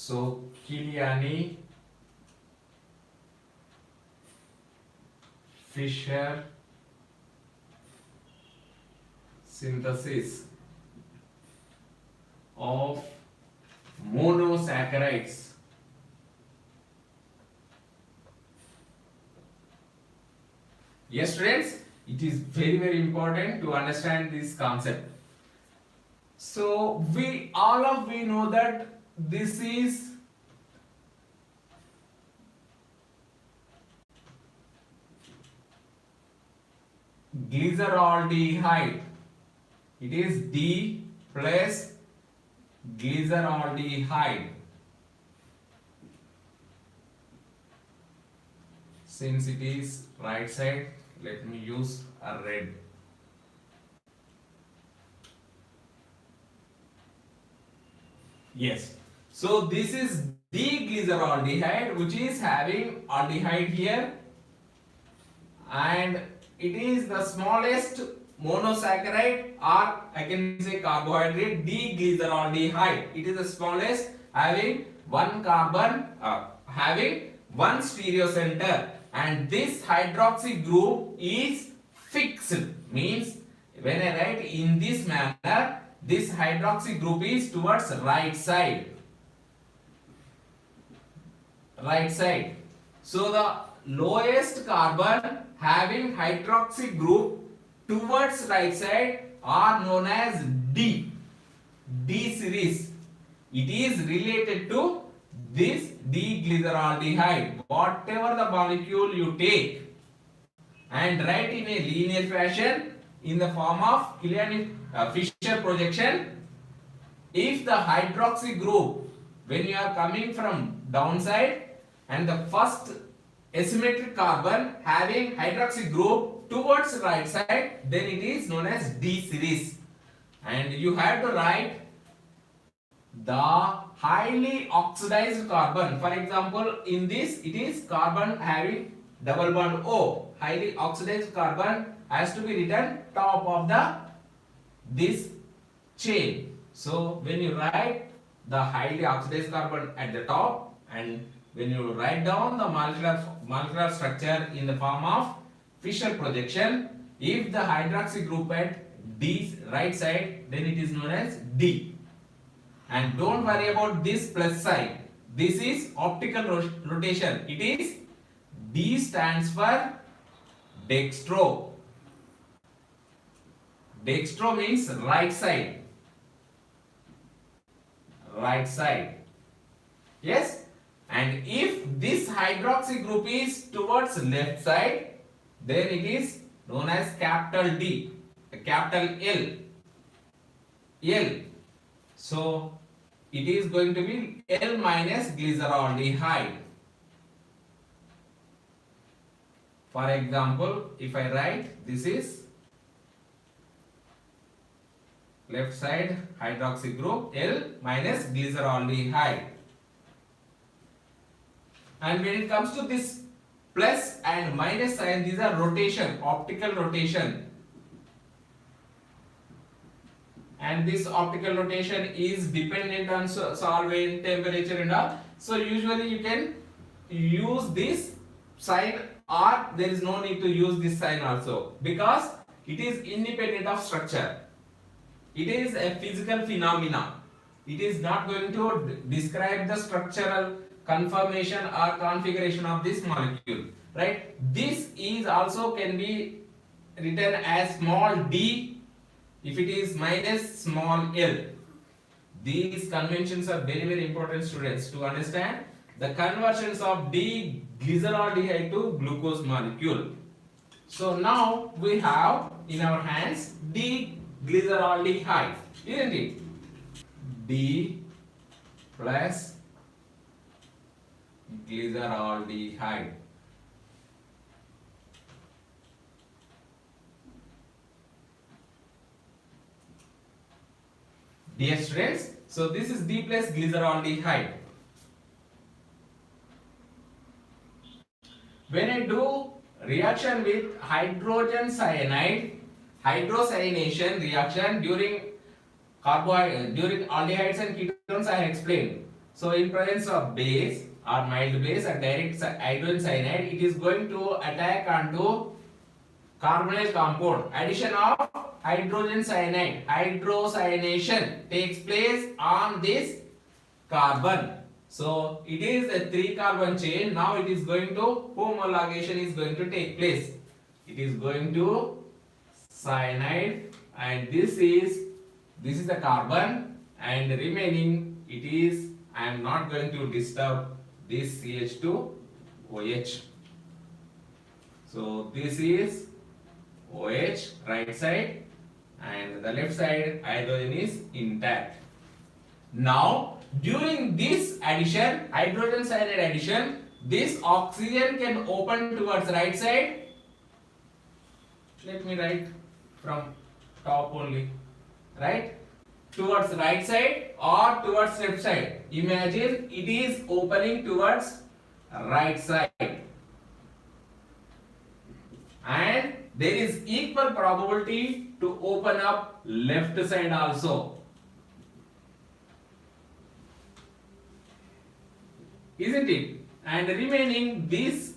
So Kiliani Fischer synthesis of monosaccharides. Yes, students, it is very important to understand this concept. So we know that this is glyceraldehyde. It is D plus glyceraldehyde. Since it is right side, let me use a red. Yes. So this is D-glyceraldehyde, which is having aldehyde here, and it is the smallest monosaccharide, or I can say carbohydrate, D-glyceraldehyde. It is the smallest, having one carbon, having one stereocenter, and this hydroxy group is fixed. Means when I write in this manner, this hydroxy group is towards right side. Right side. So the lowest carbon having hydroxy group towards right side are known as D. D series. It is related to this D-glyceraldehyde. Whatever the molecule you take and write in a linear fashion in the form of Kiliani-Fischer projection, if the hydroxy group, when you are coming from downside and the first asymmetric carbon having hydroxy group towards right side, then it is known as D series. And you have to write the highly oxidized carbon. For example, in this it is carbon having double bond O. Highly oxidized carbon has to be written top of this chain. So when you write the highly oxidized carbon at the top, and when you write down the molecular structure in the form of Fischer projection, if the hydroxy group at D's right side, then it is known as D. And don't worry about this plus sign. This is optical rotation. It is D stands for dextro. Dextro means right side. Right side. Yes? And if this hydroxy group is towards left side, then it is known as capital D, capital L. L. So it is going to be L minus glyceraldehyde. For example, if I write, this is left side hydroxy group L minus glyceraldehyde. And when it comes to this plus and minus sign, these are rotation, optical rotation. And this optical rotation is dependent on solvent, temperature and all. So usually you can use this sign, or there is no need to use this sign also, because it is independent of structure. It is a physical phenomena. It is not going to describe the structural conformation or configuration of this molecule, right? This is also can be written as small d if it is minus small l. These conventions are very important, students, to understand the conversions of D-glyceraldehyde to glucose molecule. So now we have in our hands D-glyceraldehyde, isn't it? D plus glyceraldehyde. Dear students, so this is D plus glyceraldehyde. When I do reaction with hydrogen cyanide, hydrocyanation reaction during aldehydes and ketones, I have explained. So in presence of base or mild base or direct hydrogen cyanide, it is going to attack onto carbonyl compound. Addition of hydrogen cyanide, hydrocyanation takes place on this carbon. So it is a 3-carbon chain. Now it is going to homologation is going to take place. It is going to cyanide, and this is the carbon, and remaining it is, I am not going to disturb this CH2OH. So this is OH right side, and the left side hydrogen is intact. Now during this addition, hydrogen cyanide addition, this oxygen can open towards right side. Let me write from top only, right? Towards right side or towards left side. Imagine it is opening towards right side, and there is equal probability to open up left side also, isn't it? And remaining this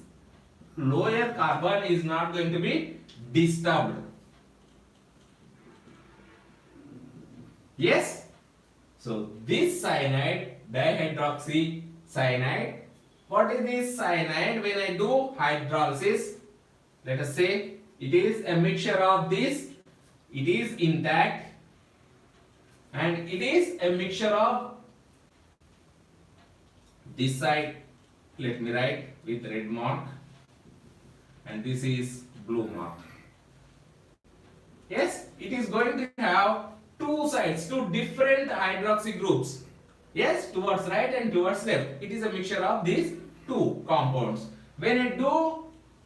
lower carbon is not going to be disturbed. Yes? So this cyanide, dihydroxy cyanide, what is this cyanide? When I do hydrolysis, let us say it is a mixture of this, it is intact, and it is a mixture of this side, let me write with red mark, and this is blue mark. Yes, it is going to have two sides, two different hydroxy groups. Yes, towards right and towards left. It is a mixture of these two compounds. When I do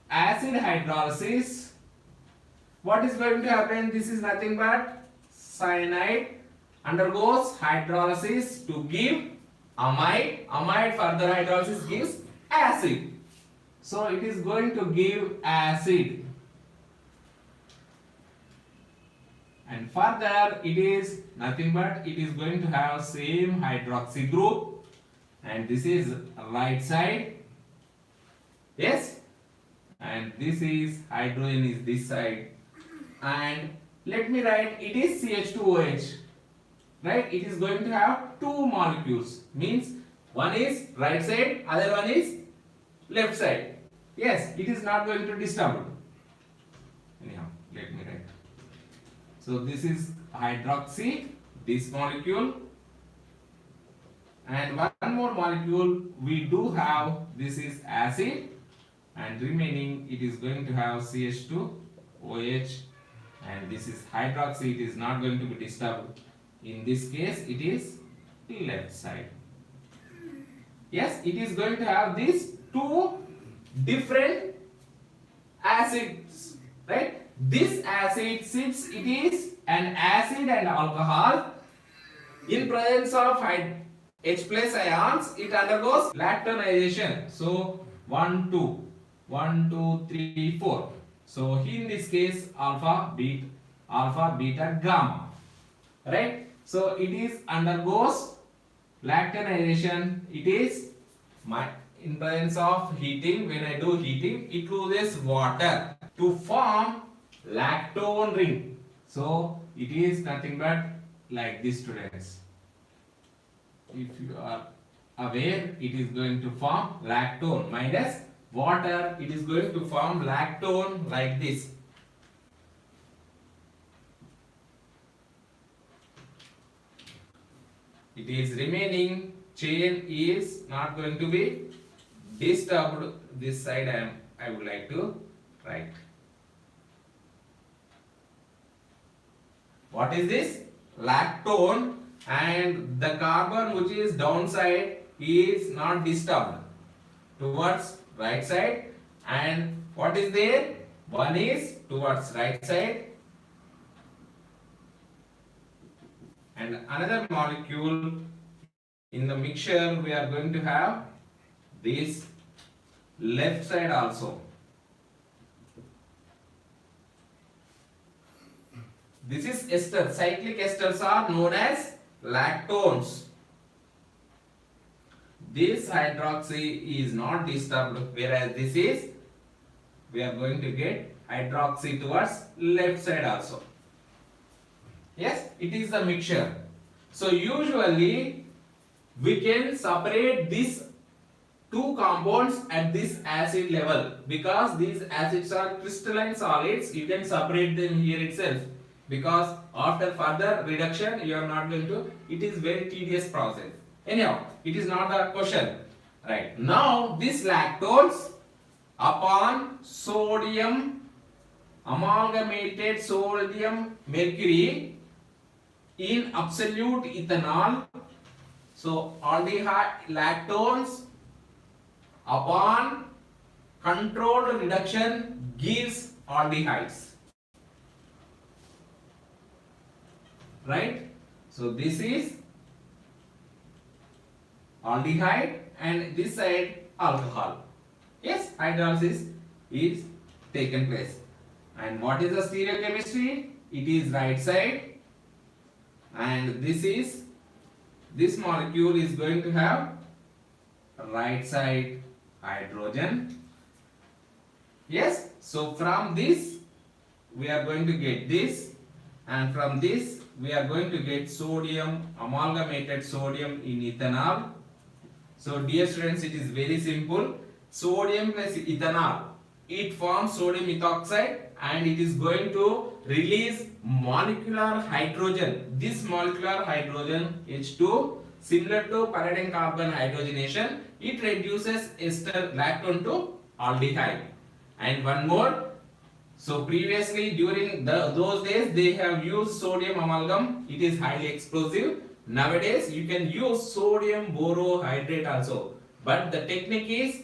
acid hydrolysis, what is going to happen? This is nothing but cyanide undergoes hydrolysis to give amide. Amide further hydrolysis gives acid. So it is going to give acid. And further it is nothing but it is going to have same hydroxy group, and this is right side. Yes, and this is hydrogen is this side, and let me write it is CH2OH, right? It is going to have two molecules, means one is right side, other one is left side. Yes, it is not going to disturb. Anyhow, let me write. So this is hydroxy, this molecule, and one more molecule we do have, this is acid, and remaining it is going to have CH2OH, and this is hydroxy, it is not going to be disturbed. In this case it is left side. Yes, it is going to have these two different acids, right? This acid, since it is an acid and alcohol, in presence of H plus ions, it undergoes lactonization. So 1, 2, 1, 2, 3, 4. So in this case alpha, beta, gamma, right? So it is undergoes lactonization. It is in presence of heating. When I do heating, it loses water to form lactone ring. So it is nothing but like this, students. If you are aware, it is going to form lactone minus water, it is going to form lactone like this. It is remaining chain is not going to be disturbed. This side I would like to write. What is this? Lactone, and the carbon which is downside is not disturbed towards right side, and what is there? One is towards right side, and another molecule in the mixture we are going to have this left side also. This is ester. Cyclic esters are known as lactones. this hydroxy is not disturbed, whereas this is, we are going to get hydroxy towards left side also. Yes, it is the mixture. So usually we can separate these two compounds at this acid level, because these acids are crystalline solids. You can separate them here itself, because after further reduction you are not going to, it is very tedious process. Anyhow, it is not a question. Right, now this lactones upon sodium, amalgamated sodium mercury in absolute ethanol, so aldehyde lactones upon controlled reduction gives aldehydes. Right, so this is aldehyde and this side alcohol. Yes, hydrolysis is taken place. And what is the stereochemistry? It is right side, and this molecule is going to have right side hydrogen. Yes, so from this we are going to get this, and from this we are going to get sodium, amalgamated sodium in ethanol. So dear students, it is very simple. Sodium plus ethanol, it forms sodium ethoxide, and it is going to release molecular hydrogen. This molecular hydrogen H2, similar to pyridine carbon hydrogenation, it reduces ester lactone to aldehyde. And one more, so previously during those days they have used sodium amalgam, it is highly explosive. Nowadays you can use sodium borohydrate also, but the technique is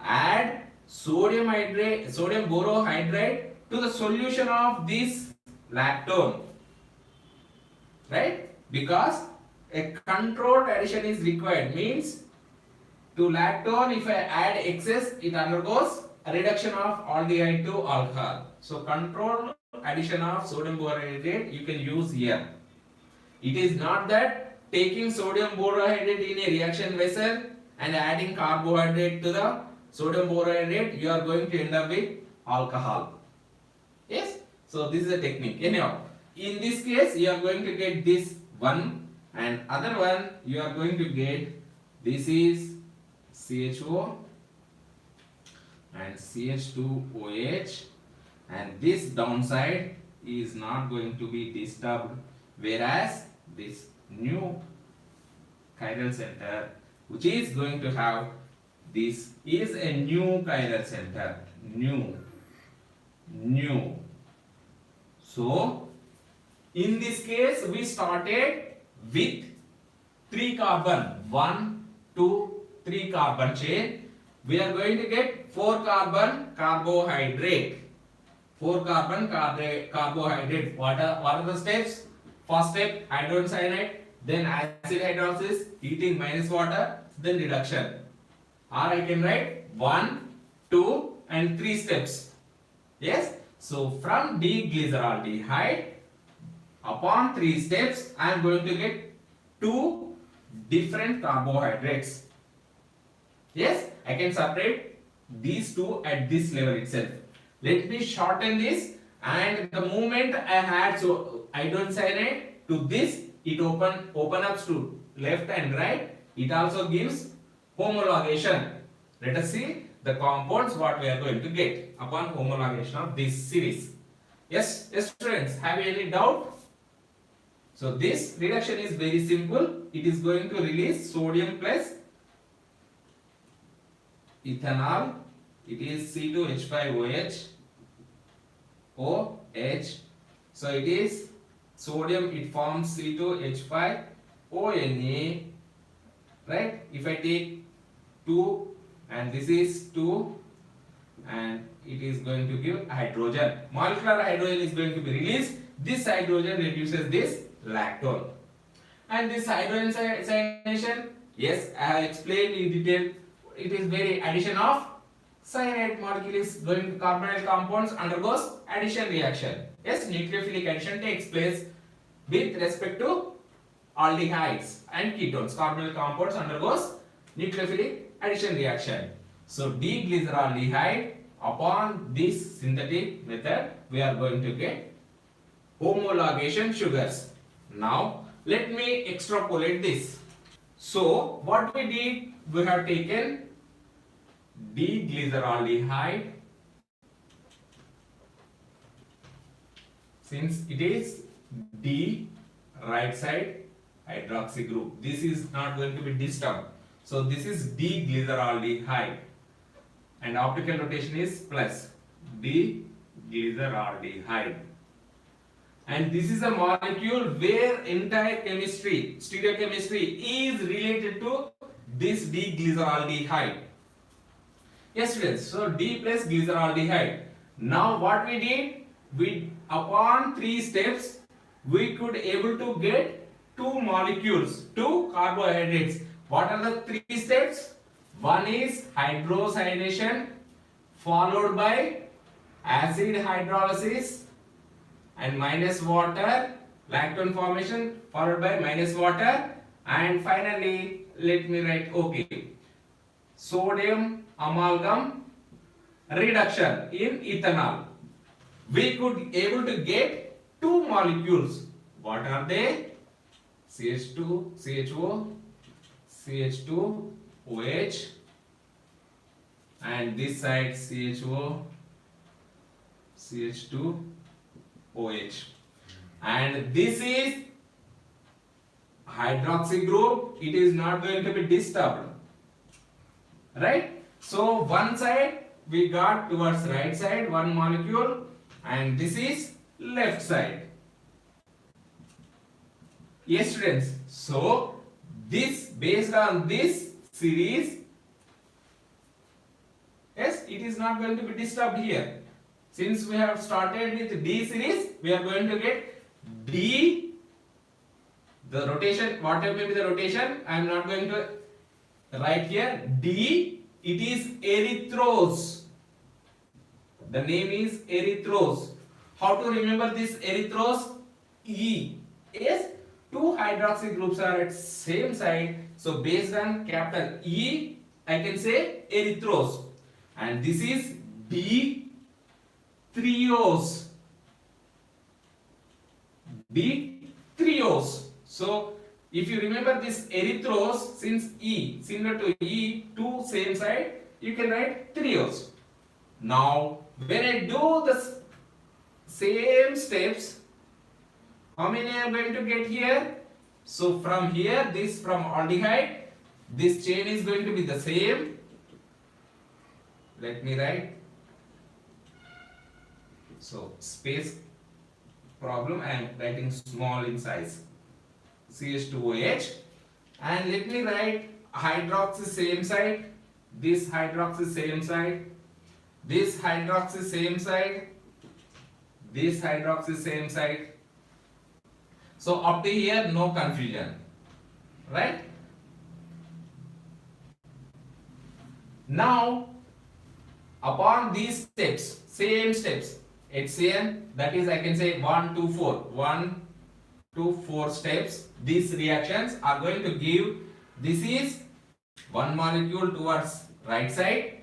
add sodium borohydrate to the solution of this lactone, right? Because a controlled addition is required, means to lactone if I add excess, it undergoes a reduction of aldehyde to alcohol. So controlled addition of sodium borohydrate you can use here. It is not that taking sodium borohydrate in a reaction vessel and adding carbohydrate to the sodium borohydrate, you are going to end up with alcohol. Yes, so this is a technique. Anyhow, in this case you are going to get this one, and other one you are going to get, this is CHO and CH2OH, and this downside is not going to be disturbed, whereas this new chiral center which is going to have, this is a new chiral center, new. So in this case we started with 3 carbon, 1 2 3 carbon chain. We are going to get 4 carbon carbohydrate, 4 carbon carbohydrate. What are the steps? First step, hydrogen cyanide, then acid hydrolysis, heating minus water, then reduction. Or I can write 1 2 and 3 steps. Yes, so from D-glyceraldehyde, upon 3 steps I am going to get 2 different carbohydrates. Yes, I can separate these two at this level itself. Let me shorten this, and the moment I had so hydrogen cyanide to this, it open up to left and right. It also gives homologation. Let us see the compounds what we are going to get upon homologation of this series. Yes, students, have you any doubt? So this reduction is very simple. It is going to release sodium plus ethanol. It is C2H5OH OH. So it is sodium, it forms C2H5ONA, right? If I take 2 and this is 2, and it is going to give hydrogen. Molecular hydrogen is going to be released. This hydrogen reduces this lactone. And this hydrogen cyanation, yes, I have explained in detail. It is very addition of cyanide molecule is going to carbonyl compounds undergoes addition reaction. Yes, nucleophilic addition takes place with respect to aldehydes and ketones. Carbonyl compounds undergoes nucleophilic addition reaction. So D-glyceraldehyde, upon this synthetic method, we are going to get homologation sugars. Now let me extrapolate this. So what we did, we have taken D-glyceraldehyde, since it is D right side hydroxy group, this is not going to be disturbed. So this is D-glyceraldehyde and optical rotation is plus D-glyceraldehyde. And this is a molecule where entire chemistry, stereochemistry is related to this D-glyceraldehyde. Yes students, so D plus glyceraldehyde. Now what we did, we upon 3 steps we could able to get 2 molecules, 2 carbohydrates. What are the 3 steps? One is hydrocyanation followed by acid hydrolysis and minus water, lactone formation followed by minus water, and finally let me write OK, sodium amalgam reduction in ethanol. We could able to get 2 molecules. What are they? CH2, CHO, CH2, OH, and this side CHO, CH2, OH. And this is hydroxy group. It is not going to be disturbed. Right? So one side we got towards right side 1 molecule, and this is left side. Yes students, so this based on this series, yes, it is not going to be disturbed here. Since we have started with D series, we are going to get D, the rotation, whatever may be the rotation, I am not going to write here. D, it is erythrose. The name is erythrose. How to remember this erythrose? E. Yes, 2 hydroxy groups are at same side. So based on capital E, I can say erythrose. And this is D triose. D triose. So if you remember this erythrose, since E similar to E, 2 same side, you can write triose. Now when I do the same steps, how many I am going to get here? So from here, this from aldehyde, this chain is going to be the same. Let me write. So space problem, I am writing small in size. CH2OH, and let me write hydroxy same side, this hydroxy same side, this hydroxy same side, this hydroxy same side. So up to here no confusion, right? Now upon these steps, same steps, HCN, that is I can say 1, 2, 4, 1, 2, 4 steps. These reactions are going to give, this is 1 molecule towards right side,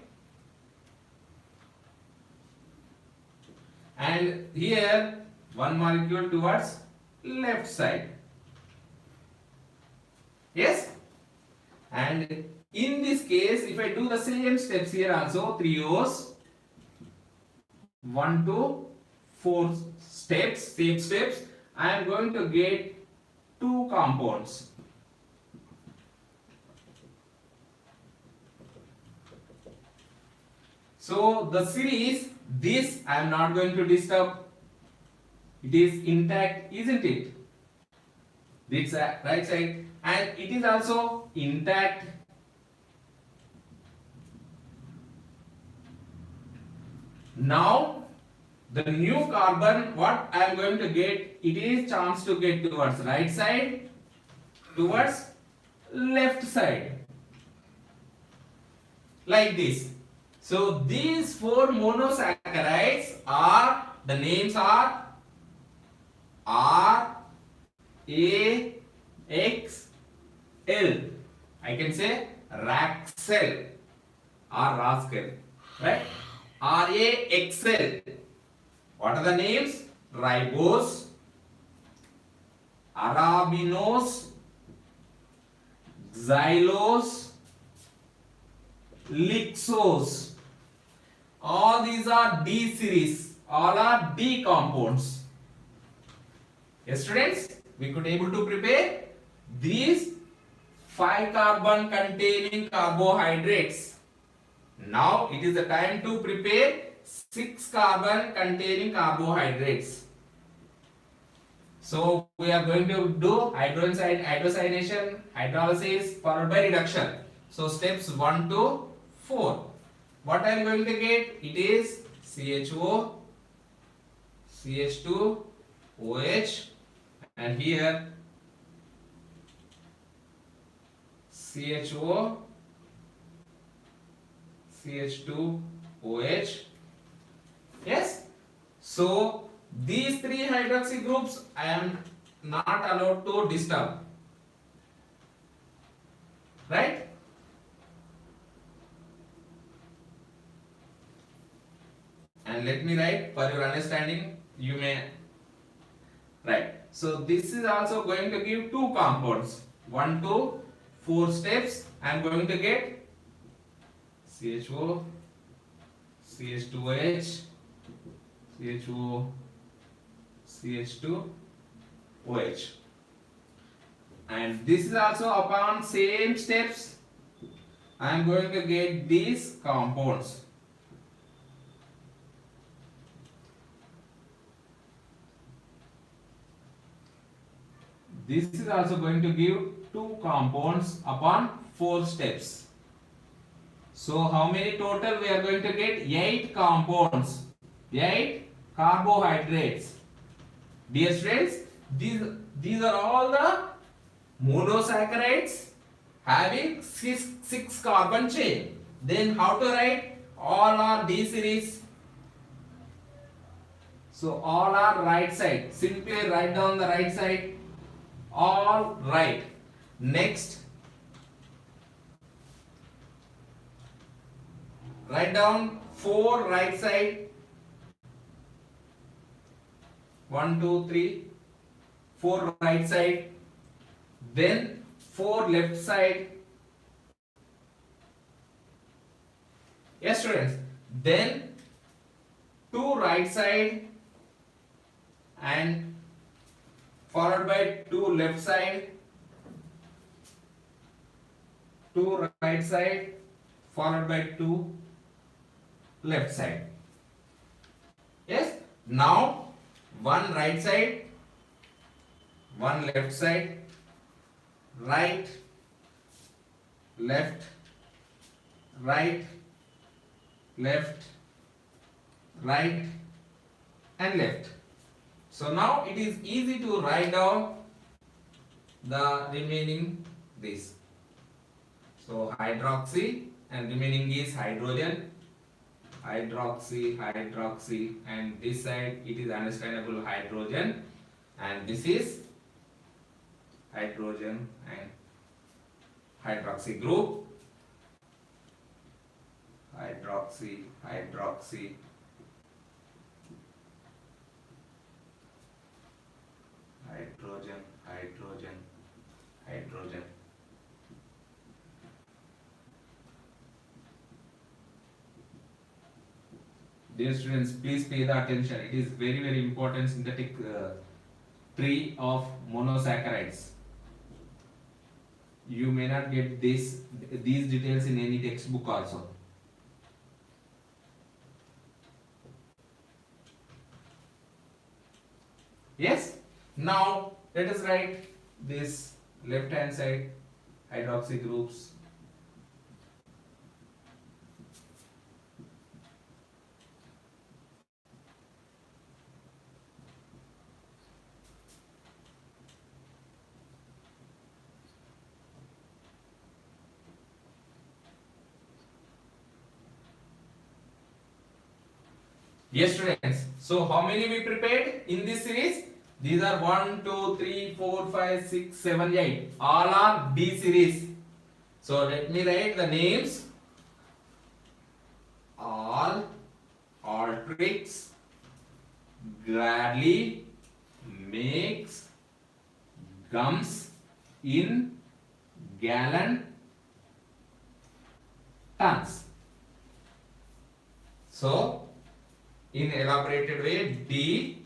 and here 1 molecule towards left side. Yes, and in this case if I do the same steps here also, 3 O's, 1 to 4 steps, same steps, I am going to get 2 compounds. So the series, this I am not going to disturb. It is intact, isn't it? This right side, and it is also intact. Now the new carbon, what I am going to get, it is chance to get towards right side, towards left side, like this. So these 4 monosaccharides are, the names are R, A, X, L. I can say Raxel or Rascal, right? Raxel. What are the names? Ribose, arabinose, xylose, lixose. All these are D series. All are D compounds. Yes, students, we could able to prepare these 5 carbon containing carbohydrates. Now it is the time to prepare 6 carbon containing carbohydrates. So we are going to do hydrogenation, hydrolysis followed by reduction. So steps 1 to 4. What I am going to get? It is CHO, CH2, OH, and here CHO, CH2, OH. Yes. So these 3 hydroxy groups I am not allowed to disturb. Right? And let me write for your understanding. You may write. So this is also going to give 2 compounds. 1 to 4 steps. I am going to get CHO, CH2OH, CHO, CH2OH. And this is also upon same steps. I am going to get these compounds. This is also going to give 2 compounds upon 4 steps. So how many total we are going to get? 8 compounds, 8 carbohydrates. Dear students, these are all the monosaccharides having 6 carbon chain. Then how to write? All are D series. So all are right side. Simply write down the right side. All right. Next, write down 4 right side. 1, 2, 3. 4 right side. Then 4 left side. Yes, students. Then 2 right side and followed by 2 left side. 2 right side followed by 2 left side. Yes. Now 1 right side, 1 left side, right, left, right, left, right, and left. So now it is easy to write down the remaining this. So hydroxy and remaining is hydrogen. Hydroxy, hydroxy, and this side it is understandable hydrogen, and this is hydrogen and hydroxy group. Hydroxy, hydroxy, hydrogen, hydrogen, hydrogen. Dear students, please pay the attention. It is very, very important synthetic tree of monosaccharides. You may not get these details in any textbook also. Yes? Now let us write this left hand side hydroxy groups. Yes, students. So how many we prepared in this series? These are 1, 2, 3, 4, 5, 6, 7, 8. All are D series. So let me write the names. All Altrix gladly makes gums in gallon tons. So in elaborated way, D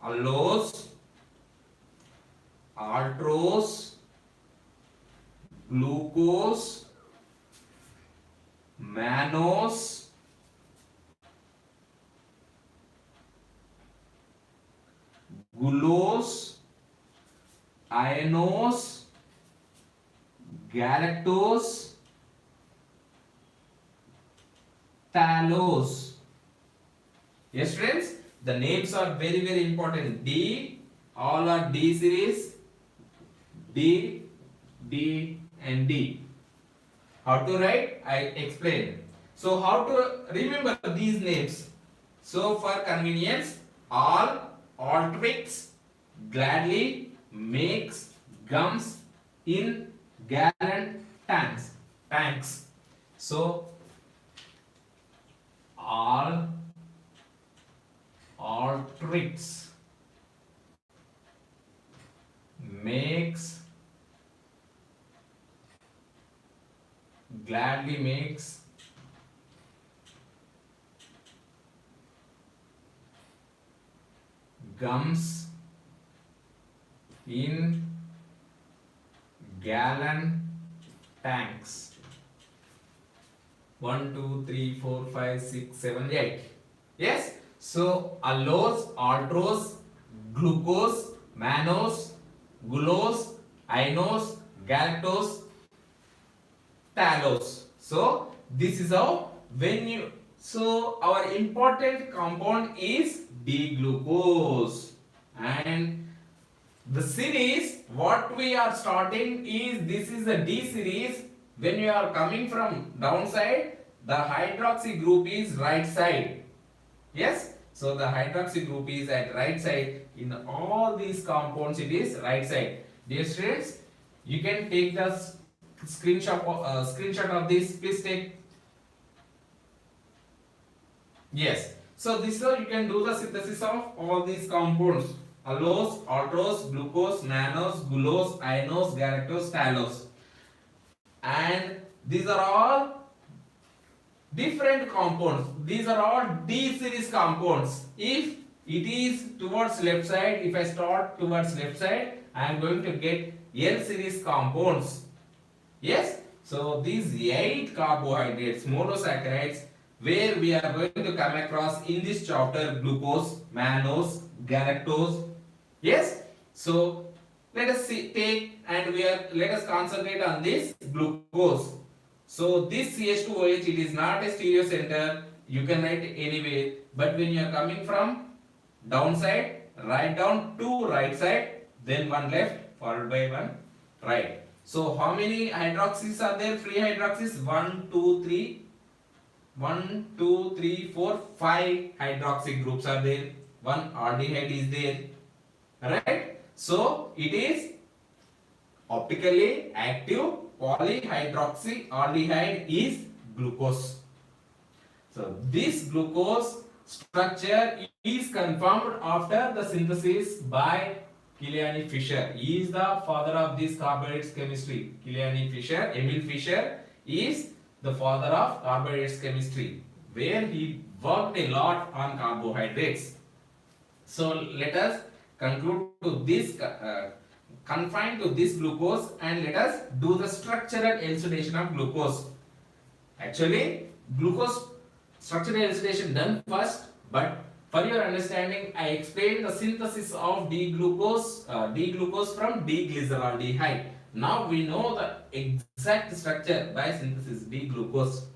allows Altrose glucose mannose glucose ionose galactose talose. Yes friends, the names are very important. D, all are D series, D, D and D. How to write? I explain. So how to remember these names? So for convenience, all Altrix gladly makes gums in gallon tanks. So all Altrix gladly makes gums in gallon tanks. 1, 2, 3, 4, 5, 6, 7, 8. Yes. So allose, Altrose, glucose, mannose, glucose, ionose, galactose, talose. So this is how when you, so our important compound is D-glucose, and the series what we are starting is, this is the D series. When you are coming from downside, the hydroxy group is right side. Yes, so the hydroxy group is at right side. In all these compounds it is right side. Dear students, you can take the screenshot of this. Please take. Yes, so this is how you can do the synthesis of all these compounds: allose, Altrose, glucose, mannose, glucose, ionose, galactose, talose. And these are all different compounds. These are all D series compounds. If it is towards left side, if I start towards left side, I am going to get L series compounds. Yes, so these 8 carbohydrates, monosaccharides, where we are going to come across in this chapter: glucose, mannose, galactose. Yes, so let us take, and let us concentrate on this glucose. So this CH2OH, it is not a stereo center. You can write anywhere, but when you are coming from downside, write down 2 right side, then 1 left, followed by 1 right. So how many hydroxys are there? Free hydroxys? 1, 2, 3. 1, 2, 3, 4, 5 hydroxy groups are there. 1 aldehyde is there. Right? So it is optically active polyhydroxy aldehyde is glucose. So this glucose structure is confirmed after the synthesis by Kiliani Fischer. He is the father of this carbohydrates chemistry. Kiliani Fischer, Emil Fischer is the father of carbohydrates chemistry, where he worked a lot on carbohydrates. So let us conclude to this, confine to this glucose, and let us do the structural elucidation of glucose. Actually, glucose structural elucidation done first, but for your understanding, I explained the synthesis of D-glucose from D-glyceraldehyde. Now we know the exact structure by synthesis D-glucose.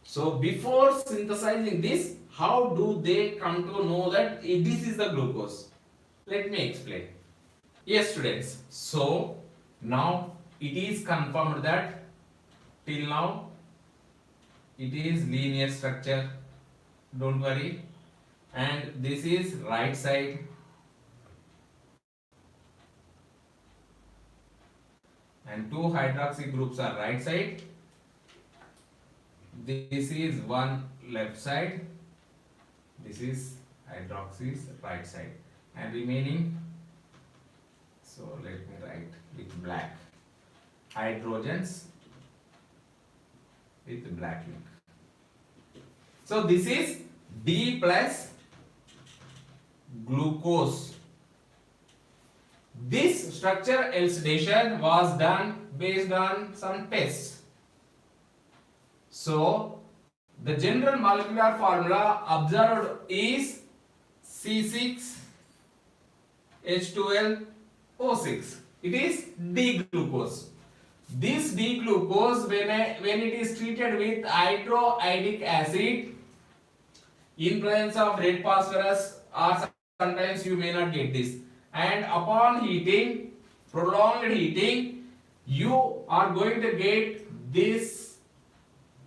So before synthesizing this, how do they come to know that this is the glucose? Let me explain. Yes, students. So now it is confirmed that till now it is linear structure. Don't worry. And this is right side, and two hydroxy groups are right side. This is one left side. This is hydroxy's right side, and remaining. So let me write with black. Hydrogens with black link. So this is D plus glucose. This structure elucidation was done based on some tests. So the general molecular formula observed is C6H12O6. It is D-glucose. This D-glucose, when it is treated with hydroiodic acid in presence of red phosphorus, or sometimes you may not get this, and upon heating, prolonged heating, you are going to get this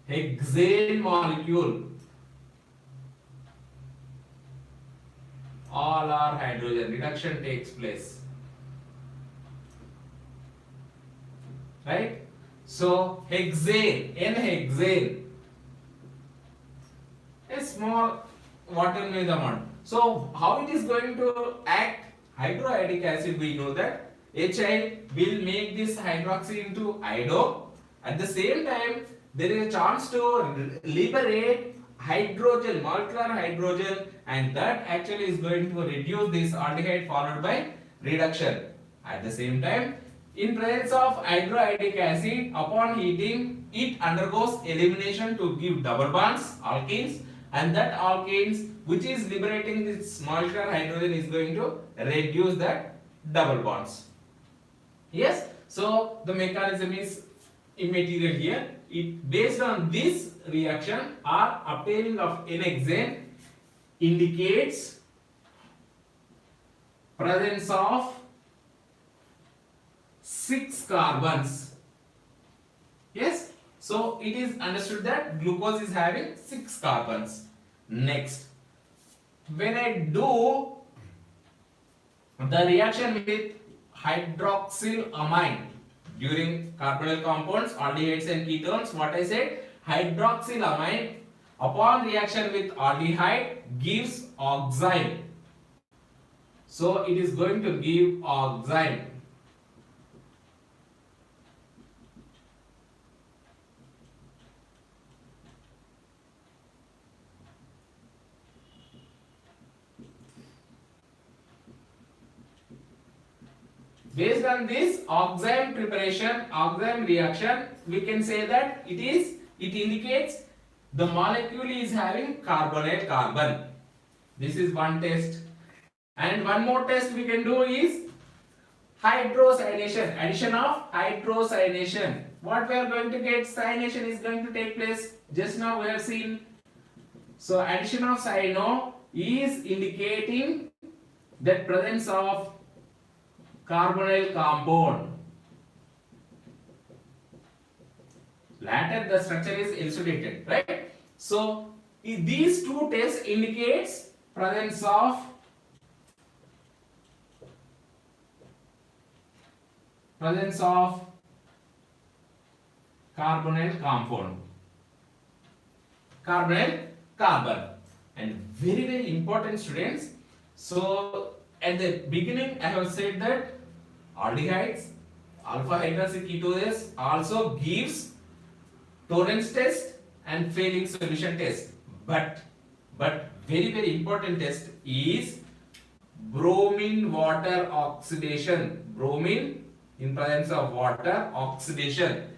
hexane molecule. All are hydrogen. Reduction takes place. Right? So hexane, N-hexane, a small water amount. So how it is going to act? Hydroiodic acid, we know that HI will make this hydroxy into iodo. At the same time, there is a chance to liberate hydrogen, molecular hydrogen, and that actually is going to reduce this aldehyde followed by reduction. At the same time, in presence of hydroiodic acid, upon heating, it undergoes elimination to give double bonds, alkenes, and that alkenes which is liberating this molecular hydrogen is going to reduce that double bonds. Yes, so the mechanism is immaterial here. It based on this reaction or obtaining of N-hexane indicates presence of 6 carbons. Yes, so it is understood that glucose is having 6 carbons. Next, when I do the reaction with hydroxylamine during carbonyl compounds, aldehydes and ketones, what I said, hydroxylamine upon reaction with aldehyde gives oxime. So it is going to give oxime. Based on this oxime preparation, oxime reaction, we can say that it indicates the molecule is having carbonyl carbon. This is one test. And one more test we can do is hydrocyanation, addition of hydrocyanation. What we are going to get, cyanation is going to take place. Just now we have seen. So addition of cyano is indicating the presence of carbonyl compound. Later the structure is elucidated, right? So these two tests indicates presence of carbonyl compound, carbonyl carbon. And very important, students. So at the beginning I have said that aldehydes, alpha hydroxy ketoses also gives Torrance test and failing solution test. But very important test is bromine water oxidation. Bromine in presence of water oxidation.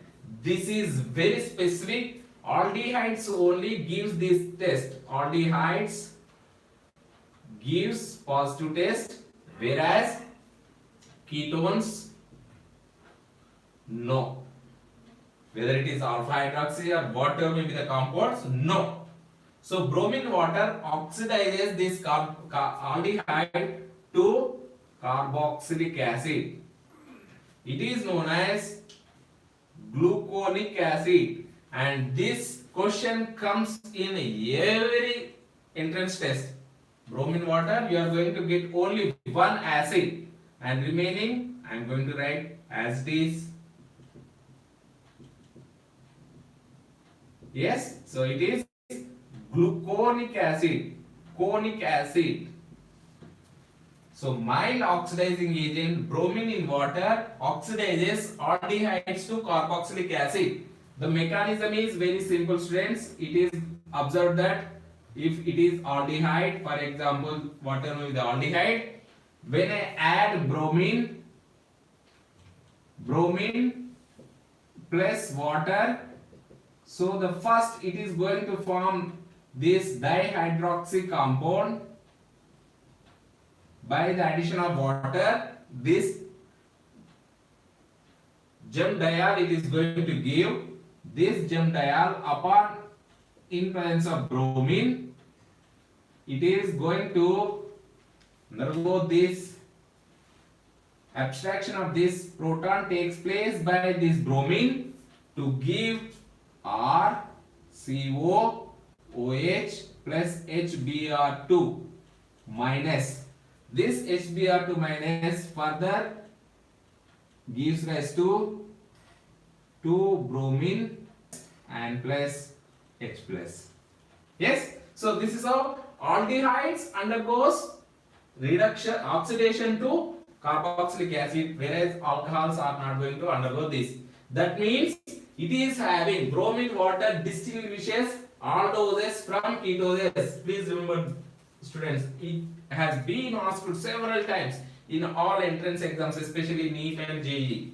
This is very specific. Aldehydes only gives this test. Aldehydes gives positive test, whereas ketones no. Whether it is alpha hydroxy or whatever may be the compounds, no. So bromine water oxidizes this aldehyde to carboxylic acid. It is known as gluconic acid, and this question comes in every entrance test. Bromine water, you are going to get only one acid, and remaining I am going to write as it is Yes, so it is gluconic acid. Conic acid. So mild oxidizing agent bromine in water oxidizes aldehydes to carboxylic acid. The mechanism is very simple, students. It is observed that if it is aldehyde, for example, whatever is the aldehyde, when I add bromine plus water, so the first it is going to form this dihydroxy compound. By the addition of water, this gem diol it is going to give. This gem diol upon in presence of bromine, it is going to undergo this abstraction of this proton takes place by this bromine to give RCO OH plus HBr2 minus. This HBr2 minus further gives rise to 2 bromine and plus H plus. Yes, so this is how aldehydes undergoes reduction oxidation to carboxylic acid, whereas alcohols are not going to undergo this. That means it is having bromine water distinguishes aldoses from ketoses. Please remember, students, it has been asked several times in all entrance exams, especially NEET and JEE.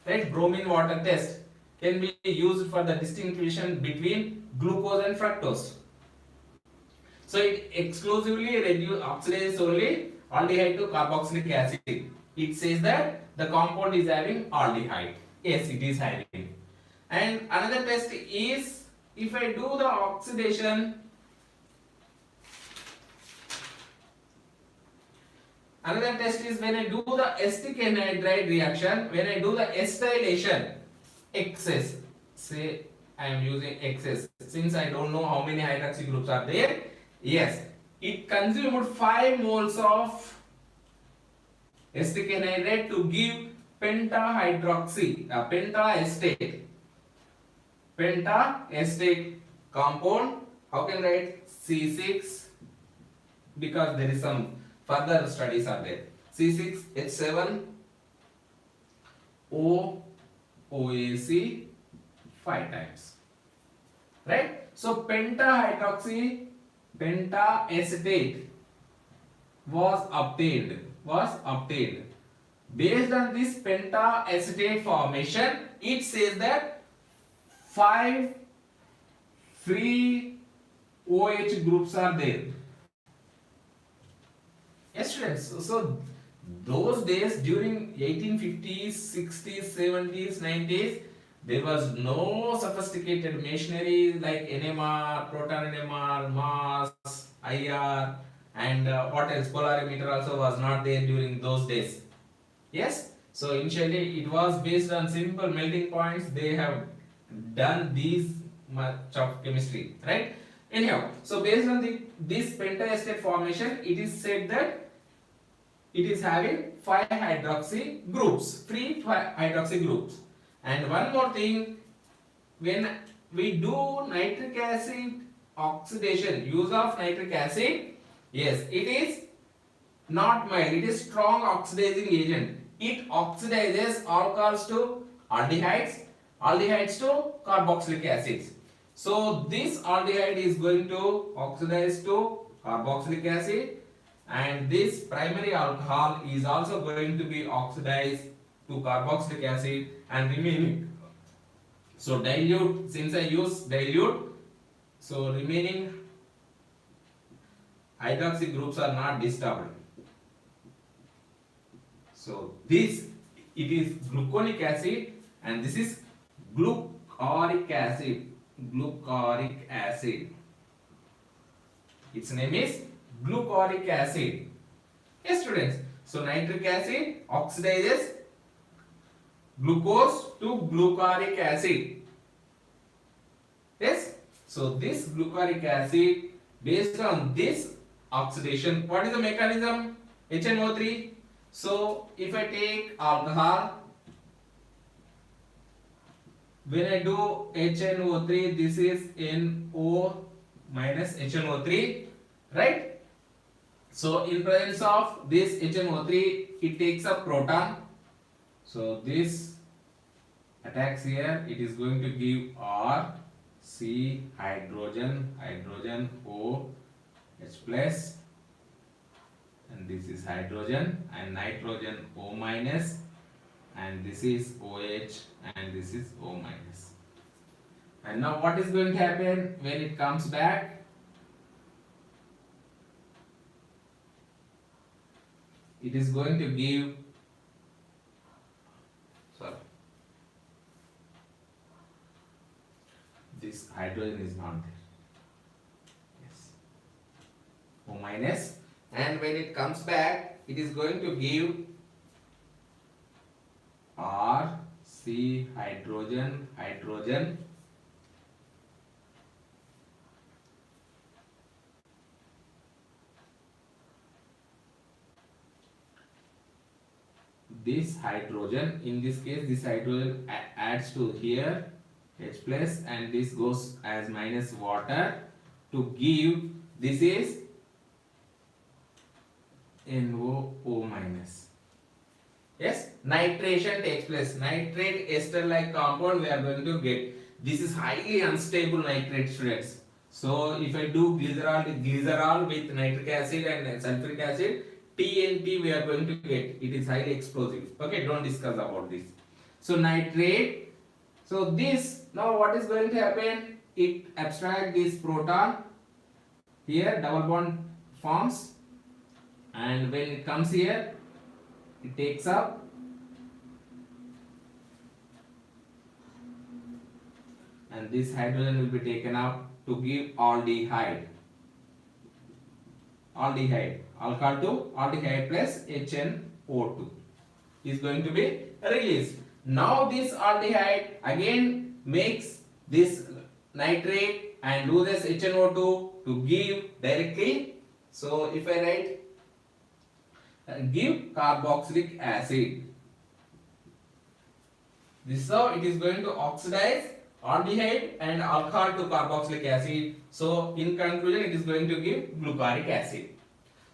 Right? Bromine water test can be used for the distinction between glucose and fructose. So it exclusively oxidizes only aldehyde to carboxylic acid. It says that the compound is having aldehyde. Yes, it is having. And another test is if I do the oxidation. Another test is when I do the acetic anhydride reaction, when I do the acetylation, excess. Say I am using excess since I don't know how many hydroxy groups are there. Yes, it consumed 5 moles of acetic anhydride to give pentahydroxy, pentaestate compound. How can I write C6? Because there is some further studies are there. C6H7 OAC 5 times. Right? So pentahydroxy pentacetate was obtained. Based on this pentacetate formation, it says that 5 free OH groups are there. Yes, students. So those days during 1850s, 60s, 70s, 90s, there was no sophisticated machinery like NMR, proton NMR, mass, IR, and what else? Polarimeter also was not there during those days. Yes. So initially it was based on simple melting points. They have done these much of chemistry, right? Anyhow, so based on this pentaestate formation, it is said that it is having 5 hydroxy groups, free hydroxy groups. And one more thing, when we do nitric acid oxidation, use of nitric acid, yes, it is not mild, it is strong oxidizing agent. It oxidizes alcohols to aldehydes, aldehydes to carboxylic acids. So this aldehyde is going to oxidize to carboxylic acid, and this primary alcohol is also going to be oxidized to carboxylic acid and remaining. So dilute, since I use dilute, so remaining hydroxy groups are not disturbed. So this, it is gluconic acid and this is glucoric acid. Glucoric acid. Its name is glucoric acid. Yes, students. So nitric acid oxidizes glucose to glucoric acid. Yes. So this glucoric acid, based on this oxidation, what is the mechanism? HNO3. So if I take alcohol, when I do HNO3, this is NO minus HNO3, right? So in presence of this HNO3, it takes a proton. So this attacks here, it is going to give R, C, hydrogen, hydrogen, O, H plus, and this is hydrogen, and nitrogen O minus, and this is OH, and this is O minus. And now what is going to happen when it comes back? It is going to give, sorry, this hydrogen is not there. Yes. O minus, and when it comes back, it is going to give R, C, hydrogen, hydrogen, this hydrogen, in this case this hydrogen adds to here H plus, and this goes as minus water to give, this is NO minus. Yes, nitration takes place. Nitrate ester like compound we are going to get. This is highly unstable nitrate, students. So if I do glycerol with nitric acid and sulfuric acid, TNT we are going to get. It is highly explosive. Okay, don't discuss about this. So nitrate. So this, now what is going to happen? It abstracts this proton. Here double bond forms, and when it comes here, it takes up, and this hydrogen will be taken up to give aldehyde. Aldehyde, alcohol to aldehyde plus HNO2 is going to be released. Now this aldehyde again makes this nitrate and loses HNO2 to give directly. So if I write give carboxylic acid, this is how it is going to oxidize aldehyde and alcohol to carboxylic acid. So in conclusion, it is going to give glucaric acid.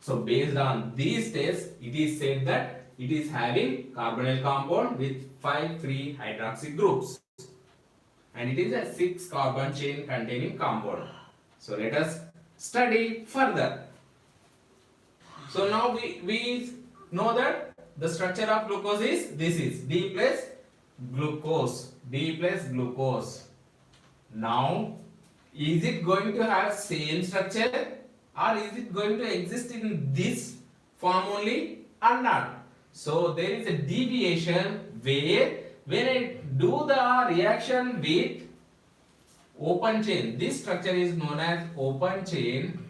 So based on these tests, it is said that it is having carbonyl compound with 5 free hydroxy groups, and it is a 6 carbon chain containing compound. So let us study further. So now we know that the structure of glucose is, this is D plus glucose, D plus glucose. Now is it going to have same structure, or is it going to exist in this form only or not? So there is a deviation where when I do the reaction with open chain, this structure is known as open chain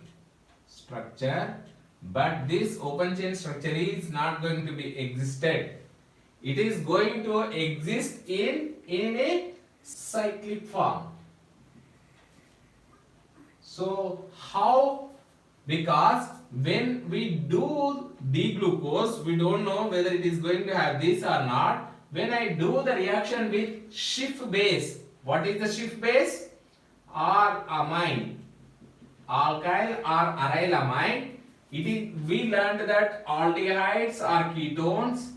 structure, but this open chain structure is not going to be existed. It is going to exist in a cyclic form. So how? Because when we do D-glucose, we don't know whether it is going to have this or not. When I do the reaction with Schiff base, what is the Schiff base? Or amine, alkyl or aryl amine. It is, we learned that aldehydes are ketones.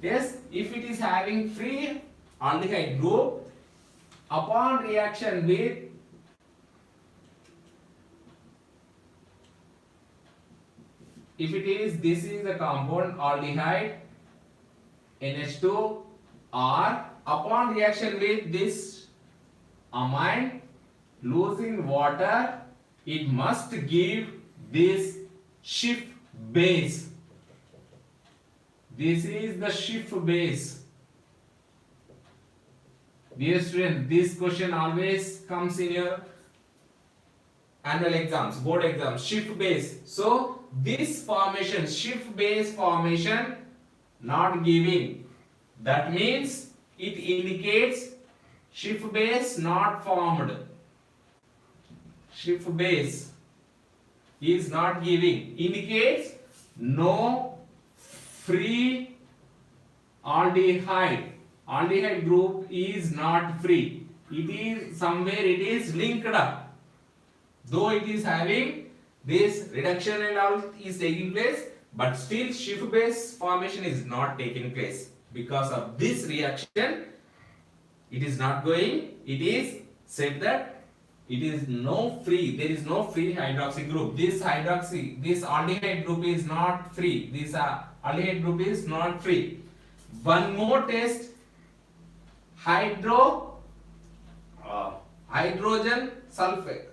Yes, if it is having free aldehyde group, upon reaction with if it is, this is the compound aldehyde NH2, or upon reaction with this amine losing water, it must give this Schiff base. This is the Schiff base. Dear students, this question always comes in your annual exams, board exams, Schiff base. So this formation, Schiff base formation, not giving. That means it indicates Schiff base not formed. Schiff base is not giving, indicates no free aldehyde. Aldehyde group is not free. it is somewhere it is linked up. Though it is having this reduction and all is taking place, but still Schiff base formation is not taking place. Because of this reaction, it is not going. It is said that it is no free. There is no free hydroxy group. This aldehyde group is not free. This aldehyde group is not free. One more test. Hydrogen sulfate.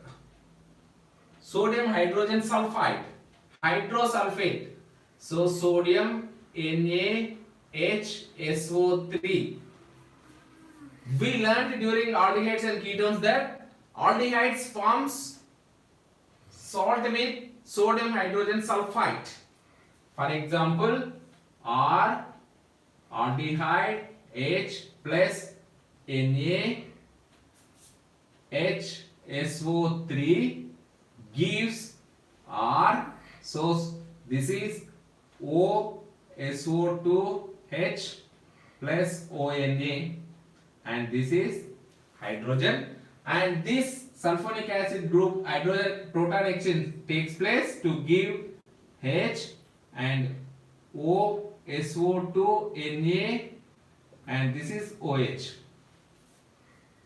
Sodium hydrogen sulfide. Hydrosulfate. So sodium NaHSO3. We learned during aldehydes and ketones that aldehydes forms salt with sodium hydrogen sulfide. For example, R aldehyde H plus NaHSO3 gives R. So this is OSO2H plus ONA, and this is hydrogen, and this sulfonic acid group hydrogen proton exchange takes place to give H and OSO2Na, and this is OH.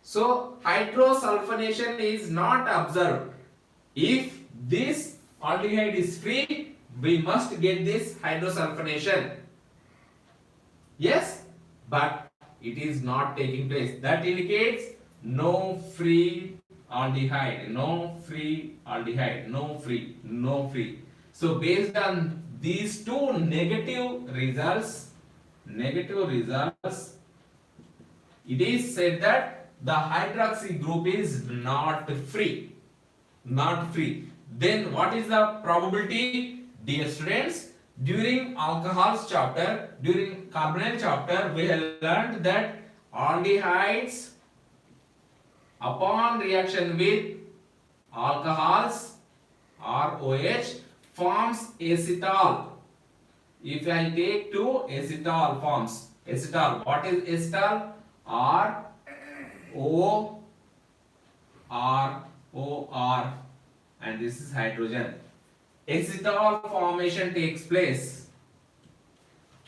So hydrosulfonation is not observed. If this aldehyde is free, we must get this hydrosulfonation. Yes, but it is not taking place. That indicates no free aldehyde, no free aldehyde, no free, no free. So based on these two negative results, it is said that the hydroxy group is not free. Not free. Then what is the probability? Dear students, during alcohols chapter, during carbonyl chapter, we have learned that aldehydes upon reaction with alcohols or OH forms acetal. If I take two acetal forms, acetal, what is acetal? R O R O R, and this is hydrogen. Acetal formation takes place.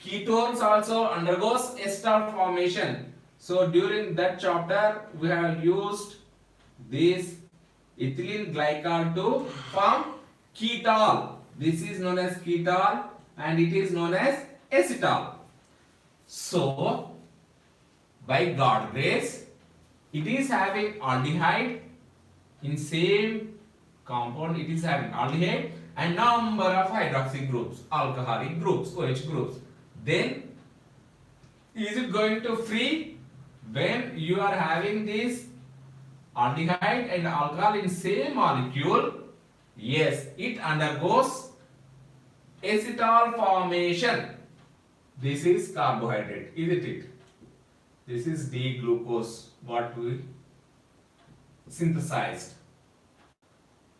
Ketones also undergoes acetal formation. So during that chapter we have used this ethylene glycol to form ketol. This is known as ketol and it is known as acetal. So by God grace, it is having aldehyde in same compound. It is having aldehyde and number of hydroxy groups, alcoholic groups, OH groups. Then is it going to free when you are having this aldehyde and alcohol in same molecule? Yes, it undergoes acetal formation. This is carbohydrate, isn't it? This is D-glucose, what we synthesized.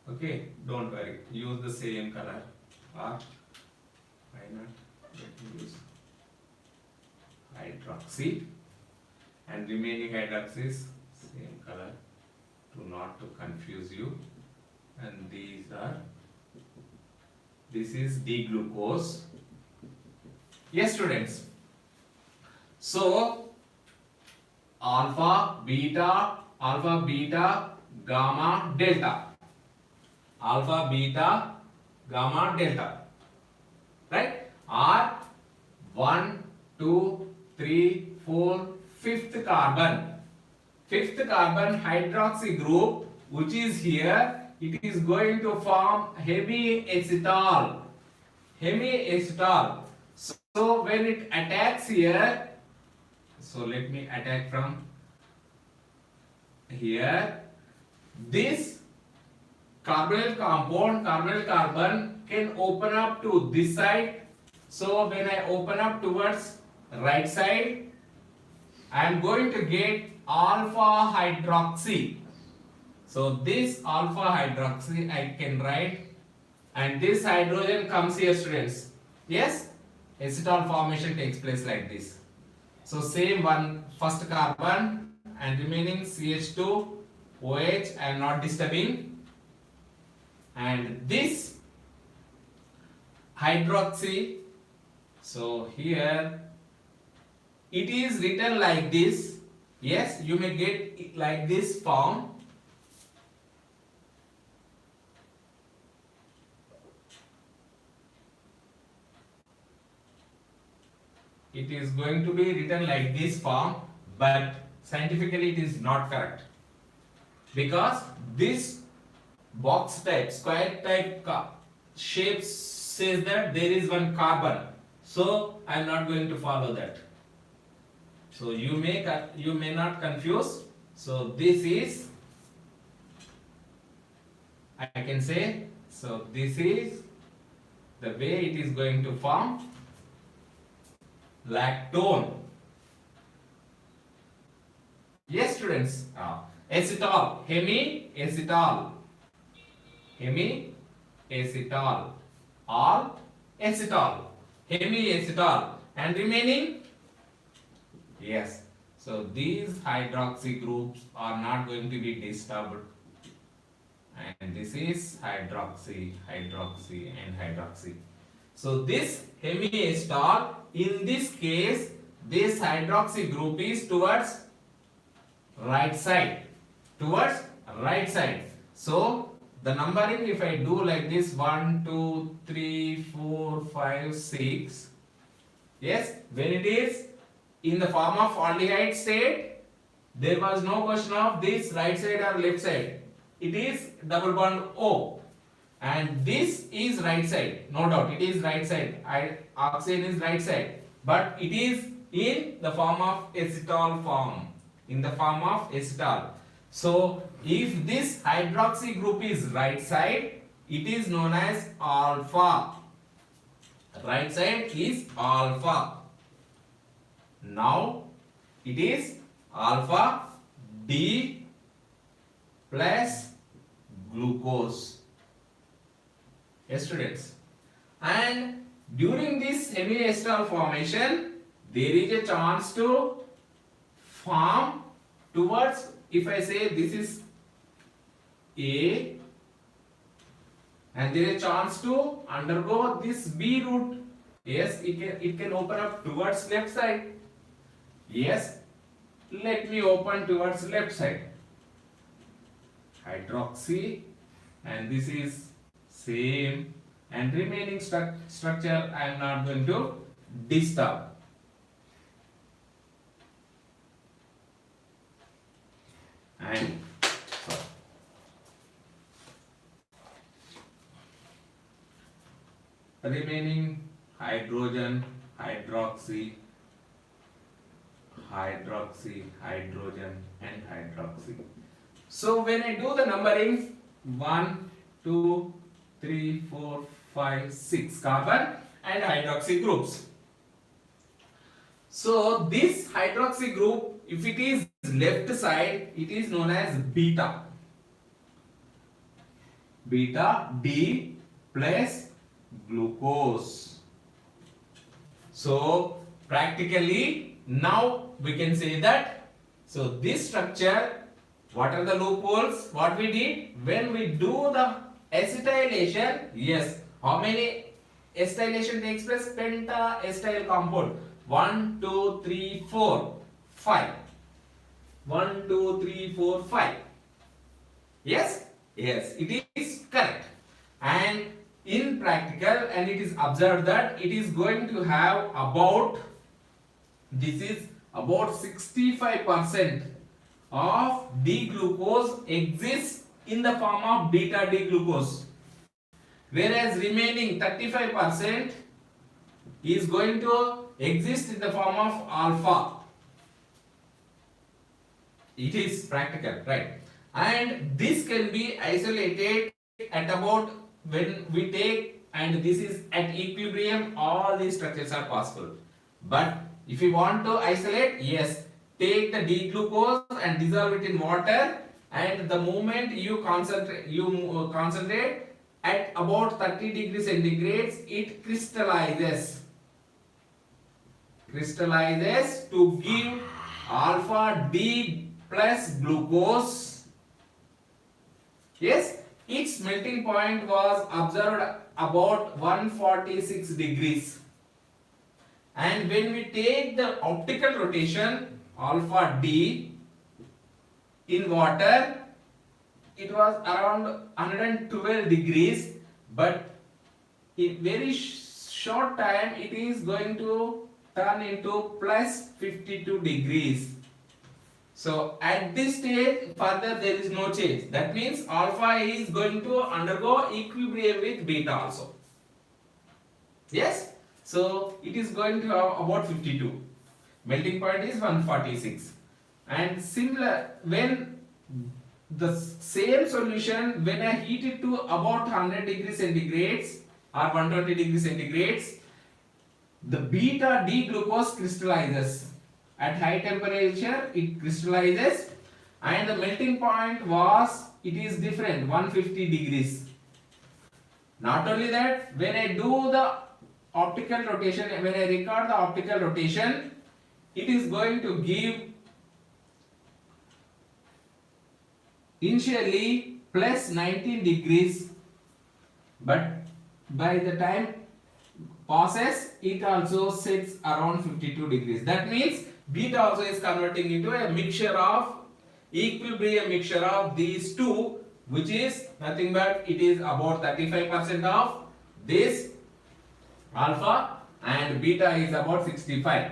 Okay, don't worry, use the same color. Or why not? Let me use hydroxy and remaining hydroxys same color to not to confuse you. And this is D-glucose. Yes, students. So alpha, beta, gamma, delta. Alpha, beta, gamma, delta. Right? Are 1, 2, 3, 4, fifth carbon. Fifth carbon hydroxy group, which is here, it is going to form hemiacetal. Hemiacetal. So when it attacks here, so let me attack from here. This carbonyl compound, carbonyl carbon can open up to this side. So when I open up towards right side, I am going to get alpha hydroxy. So this alpha hydroxy I can write, and this hydrogen comes here, students. Yes, acetal formation takes place like this. So same one, first carbon and remaining CH2 OH I am not disturbing, and this hydroxy, so here it is written like this. Yes, you may get it like this form. It is going to be written like this form, but scientifically it is not correct, because this box type, square type shape says that there is one carbon, so I am not going to follow that. So you may not confuse. So this is, I can say, so this is the way it is going to form lactone. Yes, students. Acetal, hemiacetal, hemiacetal, all acetal, hemiacetal, and remaining. Yes. So these hydroxy groups are not going to be disturbed. And this is hydroxy, hydroxy, and hydroxy. So this hemiacetal, in this case, this hydroxy group is towards right side. Towards right side. So the numbering, if I do like this, 1, 2, 3, 4, 5, 6. Yes, when it is in the form of aldehyde state, there was no question of this right side or left side. It is double bond O, and this is right side. No doubt, it is right side. Oxygen is right side, but it is in the form of acetal form. In the form of acetal. So if this hydroxy group is right side, it is known as alpha. Right side is alpha. Now it is alpha D plus glucose. Yes, students. And during this hemiacetal formation, there is a chance to form towards, if I say this is A, and there is a chance to undergo this B route. Yes, it can open up towards left side. Yes, let me open towards left side. Hydroxy, and this is same, and remaining structure I am not going to disturb. And remaining hydrogen, hydroxy, hydroxy, hydrogen, and hydroxy. So when I do the numbering, 1, 2, 3, 4, 5, 6 carbon and hydroxy groups. So this hydroxy group, if it is left side, it is known as beta. Beta D plus glucose. So practically now we can say that, so this structure, what are the loopholes? What we did when we do the acetylation? Yes, how many acetylation takes place? Penta acetyl compound. 1, 2, 3, 4, 5. 1, 2, 3, 4, 5. Yes, yes, it is correct. And in practical, and it is observed that it is going to have about, this is about 65% of D-glucose exists in the form of beta D-glucose, whereas remaining 35% is going to exist in the form of alpha. It is practical, right? And this can be isolated at about, when we take, and this is at equilibrium, all these structures are possible. But if you want to isolate, yes, take the D-glucose and dissolve it in water, and the moment you concentrate at about 30 degrees centigrade, it crystallizes to give alpha D plus glucose. Yes, its melting point was observed about 146 degrees. And when we take the optical rotation alpha D in water, it was around 112 degrees, but in very short time it is going to turn into plus 52 degrees. So at this stage further there is no change. That means alpha is going to undergo equilibrium with beta also. Yes, so it is going to have about 52. Melting point is 146. And similar, when the same solution, when I heat it to about 100 degrees centigrades or 120 degrees centigrades, the beta D glucose crystallizes. At high temperature it crystallizes, and the melting point it is different, 150 degrees. Not only that, when I do the optical rotation, when I record the optical rotation, it is going to give initially plus 19 degrees, but by the time passes it also sets around 52 degrees. That means beta also is converting into a mixture of equilibrium mixture of these two, which is nothing but it is about 35% of this alpha and beta is about 65.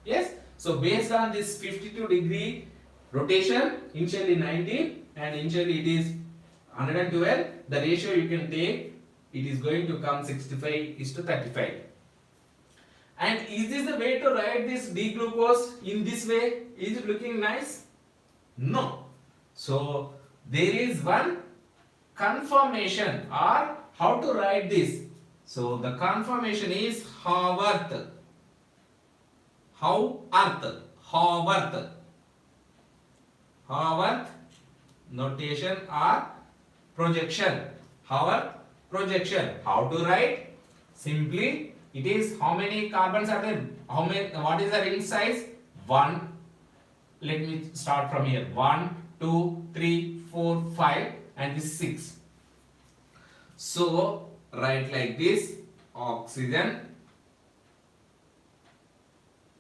Yes, so based on this 52 degree rotation, initially 19 and initially it is 112, the ratio you can take, it is going to come 65:35. And is this the way to write this D glucose in this way? Is it looking nice? No. So there is one conformation, or how to write this. So the conformation is Haworth. Haworth notation or projection. Haworth projection. How to write? Simply it is how many carbons are there? What is the ring size? 1. Let me start from here. 1, 2, 3, 4, 5 and this 6. So write like this: oxygen,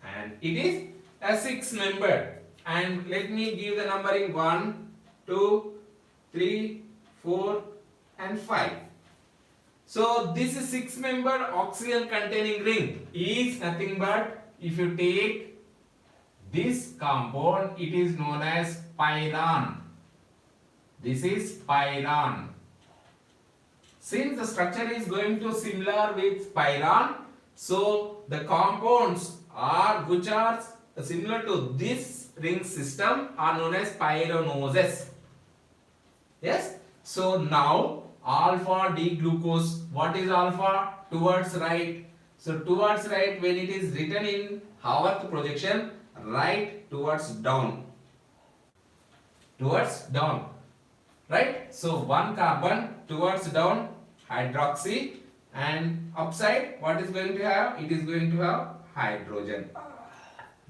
and it is a 6 member. And let me give the numbering 1, 2, 3, 4 and 5. So this 6 member oxygen containing ring is nothing but, if you take this compound, it is known as pyrene. This is pyrene. Since the structure is going to similar with pyrene, so the compounds which are similar to this ring system are known as pyranoses. Yes. So now alpha D glucose. What is alpha? Towards right. So towards right, when it is written in Haworth projection, right towards down. Towards down. Right? So one carbon towards down, hydroxy, and upside what is going to have? It is going to have hydrogen.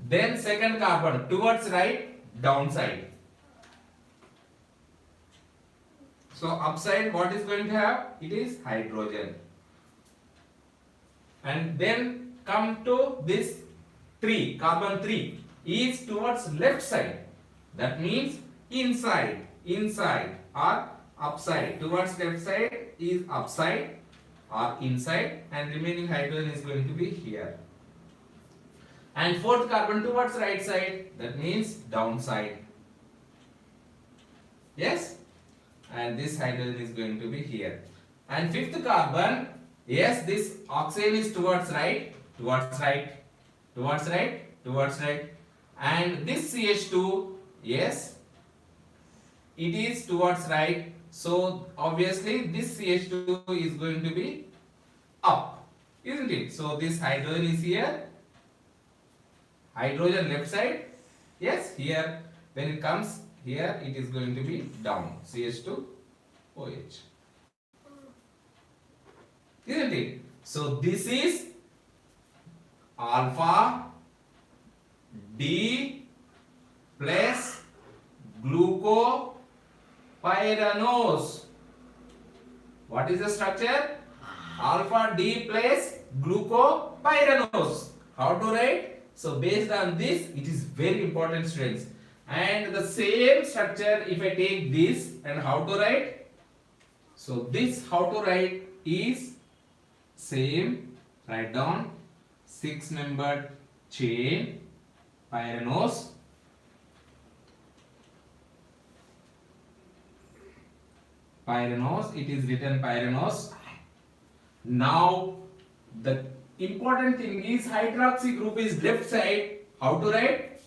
Then second carbon towards right, downside. So upside what is going to have? It is hydrogen. And then come to this 3, carbon 3 is towards left side. That means inside or upside. Towards left side is upside or inside, and remaining hydrogen is going to be here. And fourth carbon towards right side, that means downside. Yes? And this hydrogen is going to be here. And fifth carbon, yes, this oxygen is towards right. And this CH2, yes, it is towards right. So obviously this CH2 is going to be up, isn't it? So this hydrogen is here. Hydrogen left side. Yes, here when it comes here, it is going to be down, CH2OH. Isn't it? So this is alpha D plus glucopyranose. What is the structure? Alpha D plus glucopyranose. How to write? So based on this, it is very important, students. And the same structure, if I take this and how to write? So this how to write is same. Write down 6-membered chain pyranose. Pyranose, it is written pyranose. Now the important thing is hydroxy group is left side. How to write?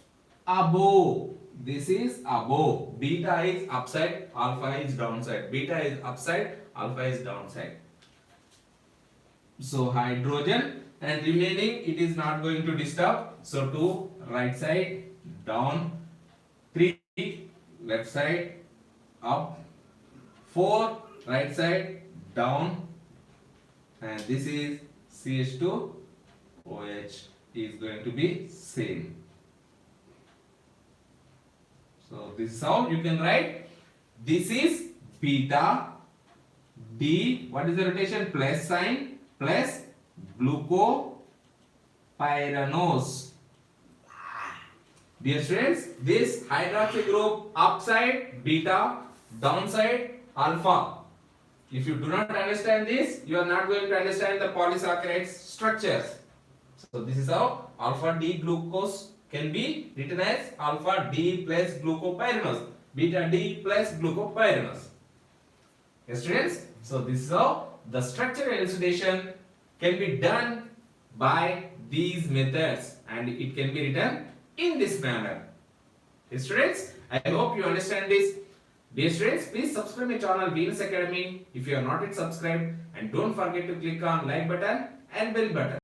Above. This is above. Beta is upside, alpha is downside. Beta is upside, alpha is downside. So hydrogen and remaining it is not going to disturb. So 2 right side down, 3 left side up, 4 right side down, and this is CH2OH is going to be same. So this is how you can write. This is beta D. What is the rotation? Plus sign plus glucopyranose. Dear students, this hydroxy group upside beta, downside alpha. If you do not understand this, you are not going to understand the polysaccharides structures. So this is how alpha D glucose can be written as alpha D plus glucopyranose, beta D plus glucopyranose. Yes, students. So this is how the structural elucidation can be done by these methods, and it can be written in this manner. Yes, students, I hope you understand this. Dear students, please subscribe my channel Venus Academy if you are not yet subscribed, and don't forget to click on like button and bell button.